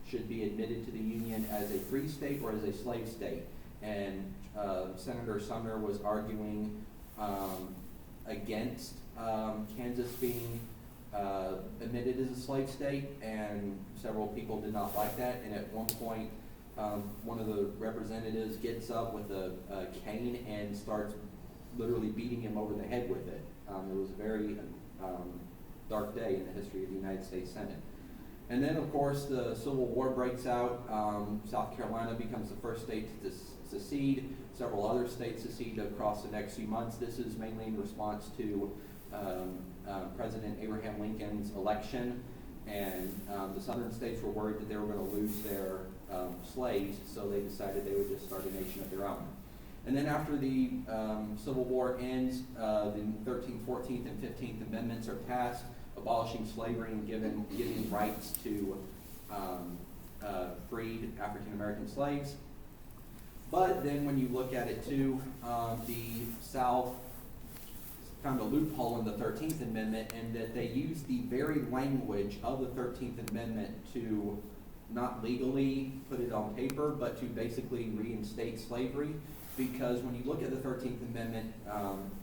should be admitted to the Union as a free state or as a slave state. And Senator Sumner was arguing against Kansas being admitted as a slave state, and several people did not like that. And at one point, one of the representatives gets up with a cane and starts literally beating him over the head with it. It was a very dark day in the history of the United States Senate. And then, of course, the Civil War breaks out. South Carolina becomes the first state to secede. Several other states secede across the next few months. This is mainly in response to President Abraham Lincoln's election. And the southern states were worried that they were going to lose their slaves, so they decided they would just start a nation of their own. And then after the Civil War ends, the 13th, 14th, and 15th Amendments are passed, abolishing slavery and giving rights to freed African American slaves. But then when you look at it too, the South found a loophole in the 13th Amendment, in that they used the very language of the 13th Amendment to not legally put it on paper, but to basically reinstate slavery. Because when you look at the 13th Amendment,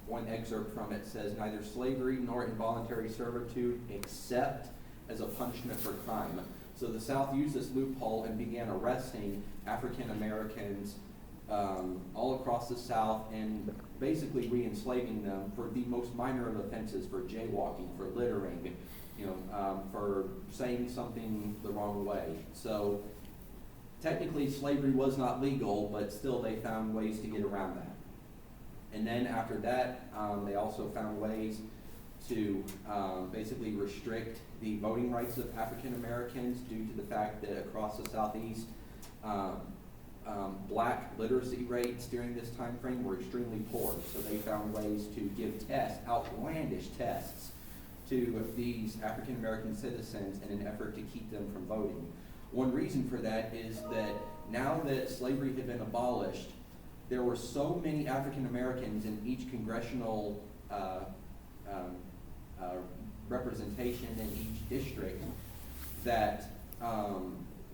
one excerpt from it says, "Neither slavery nor involuntary servitude except as a punishment for crime." So the South used this loophole and began arresting African Americans all across the South and basically re-enslaving them for the most minor of offenses, for jaywalking, for littering, for saying something the wrong way. So technically slavery was not legal, but still they found ways to get around that. And then after that, they also found ways to basically restrict the voting rights of African Americans due to the fact that across the Southeast, black literacy rates during this time frame were extremely poor. So they found ways to give tests, outlandish tests, to these African American citizens in an effort to keep them from voting. One reason for that is that now that slavery had been abolished, there were so many African Americans in each congressional representation in each district that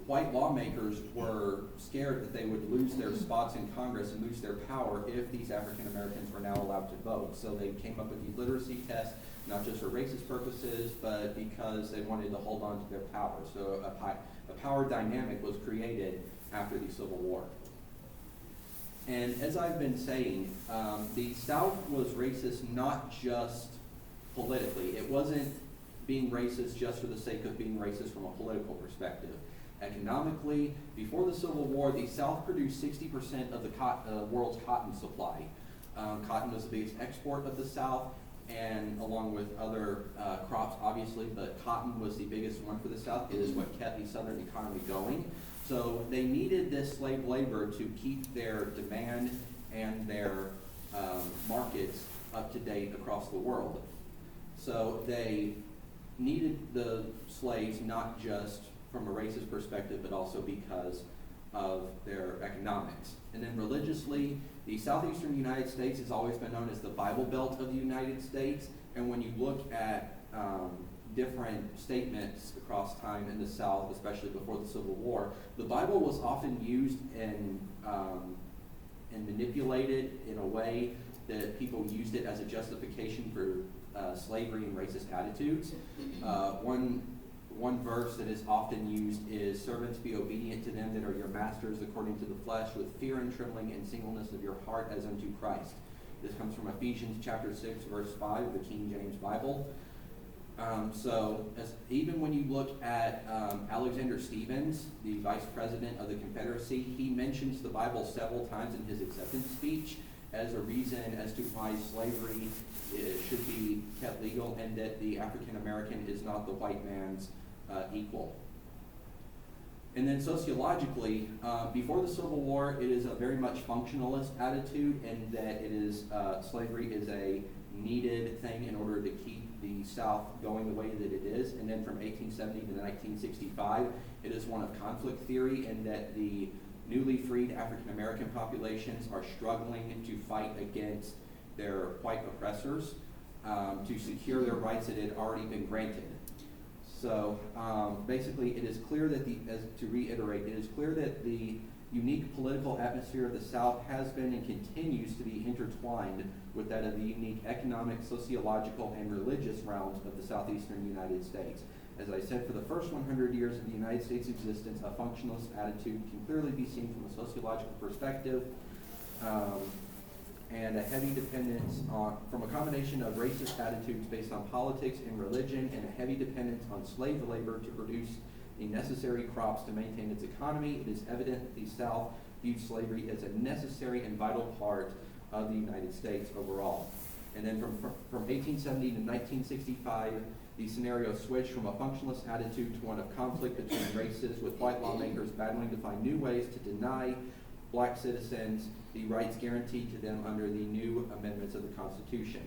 white lawmakers were scared that they would lose their spots in Congress and lose their power if these African Americans were now allowed to vote. So they came up with these literacy tests, not just for racist purposes, but because they wanted to hold on to their power. So a power dynamic was created after the Civil War. And as I've been saying, the South was racist not just politically. It wasn't being racist just for the sake of being racist from a political perspective. Economically, before the Civil War, the South produced 60% of the world's cotton supply. Cotton was the biggest export of the South, and along with other crops, obviously, but cotton was the biggest one for the South. It is what kept the Southern economy going. So they needed this slave labor to keep their demand and their markets up to date across the world. So they needed the slaves not just from a racist perspective, but also because of their economics. And then religiously, the Southeastern United States has always been known as the Bible Belt of the United States. And when you look at different statements across time in the South, especially before the Civil War, the Bible was often used and manipulated in a way that people used it as a justification for slavery and racist attitudes. One verse that is often used is, "Servants, be obedient to them that are your masters according to the flesh, with fear and trembling and singleness of your heart as unto Christ." This comes from Ephesians chapter 6, verse 5 of the King James Bible. Even when you look at Alexander Stephens, the vice president of the Confederacy, he mentions the Bible several times in his acceptance speech as a reason as to why slavery should be kept legal, and that the African American is not the white man's equal. And then sociologically, before the Civil War, it is a very much functionalist attitude, in that it is slavery is a needed thing in order to keep the South going the way that it is. And then from 1870 to 1965, it is one of conflict theory, in that the newly freed African American populations are struggling to fight against their white oppressors to secure their rights that had already been granted. So basically, it is clear that to reiterate, it is clear that the unique political atmosphere of the South has been and continues to be intertwined with that of the unique economic, sociological, and religious realms of the Southeastern United States. As I said, for the first 100 years of the United States' existence, a functionalist attitude can clearly be seen from a sociological perspective, and a heavy dependence from a combination of racist attitudes based on politics and religion, and a heavy dependence on slave labor to produce the necessary crops to maintain its economy. It is evident that the South viewed slavery as a necessary and vital part of the United States overall. And then from 1870 to 1965, the scenario switched from a functionalist attitude to one of conflict between races, with white lawmakers battling to find new ways to deny black citizens the rights guaranteed to them under the new amendments of the Constitution.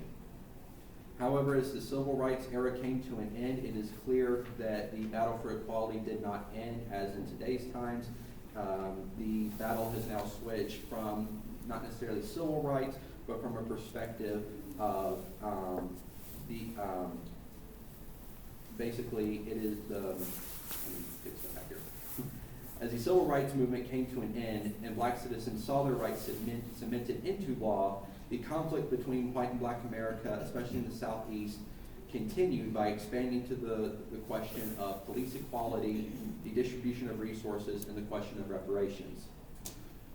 However, as the civil rights era came to an end, it is clear that the battle for equality did not end as in today's times. The battle has now switched from not necessarily civil rights, but from a perspective of basically it is the, let me fix that back here. As the civil rights movement came to an end and black citizens saw their rights cemented into law, the conflict between white and black America, especially in the Southeast, continued by expanding to the question of police equality, the distribution of resources, and the question of reparations.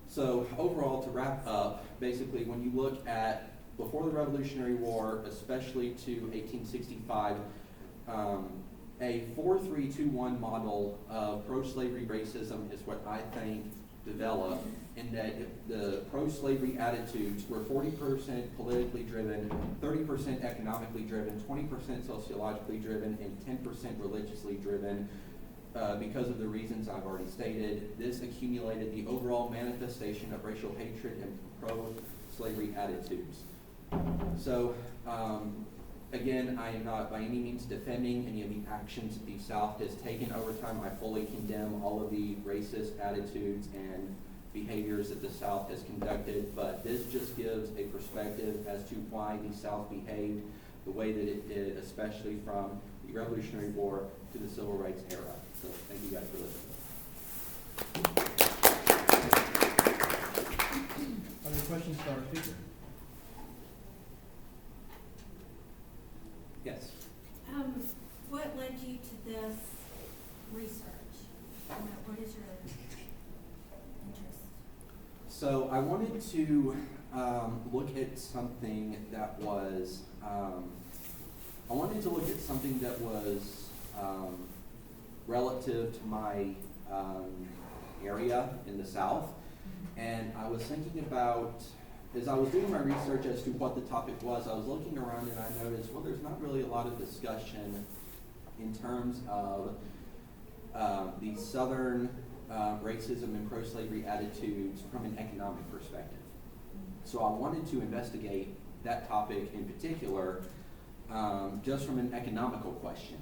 So overall, to wrap up, basically when you look at before the Revolutionary War, especially to 1865, a 4-3-2-1 model of pro-slavery racism is what I think developed, in that the pro-slavery attitudes were 40% politically driven, 30% economically driven, 20% sociologically driven, and 10% religiously driven. Because of the reasons I've already stated, this accumulated the overall manifestation of racial hatred and pro-slavery attitudes. So, again, I am not by any means defending any of the actions that the South has taken over time. I fully condemn all of the racist attitudes and behaviors that the South has conducted, but this just gives a perspective as to why the South behaved the way that it did, especially from the Revolutionary War to the Civil Rights era. So thank you guys for listening. Are there questions for our speaker? Yes. What led you to this research? What is your interest? So I wanted to look at something that was, relative to my area in the South. And I was thinking about, as I was doing my research as to what the topic was, I was looking around and I noticed, well, there's not really a lot of discussion in terms of the Southern racism and pro-slavery attitudes from an economic perspective. So I wanted to investigate that topic in particular, just from an economical question.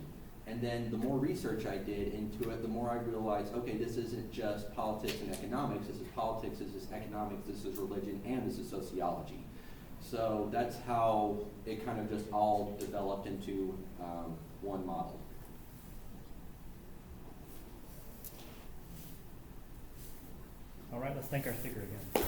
And then the more research I did into it, the more I realized, okay, this isn't just politics and economics, this is politics, this is economics, this is religion, and this is sociology. So that's how it kind of just all developed into one model. All right, let's thank our speaker again.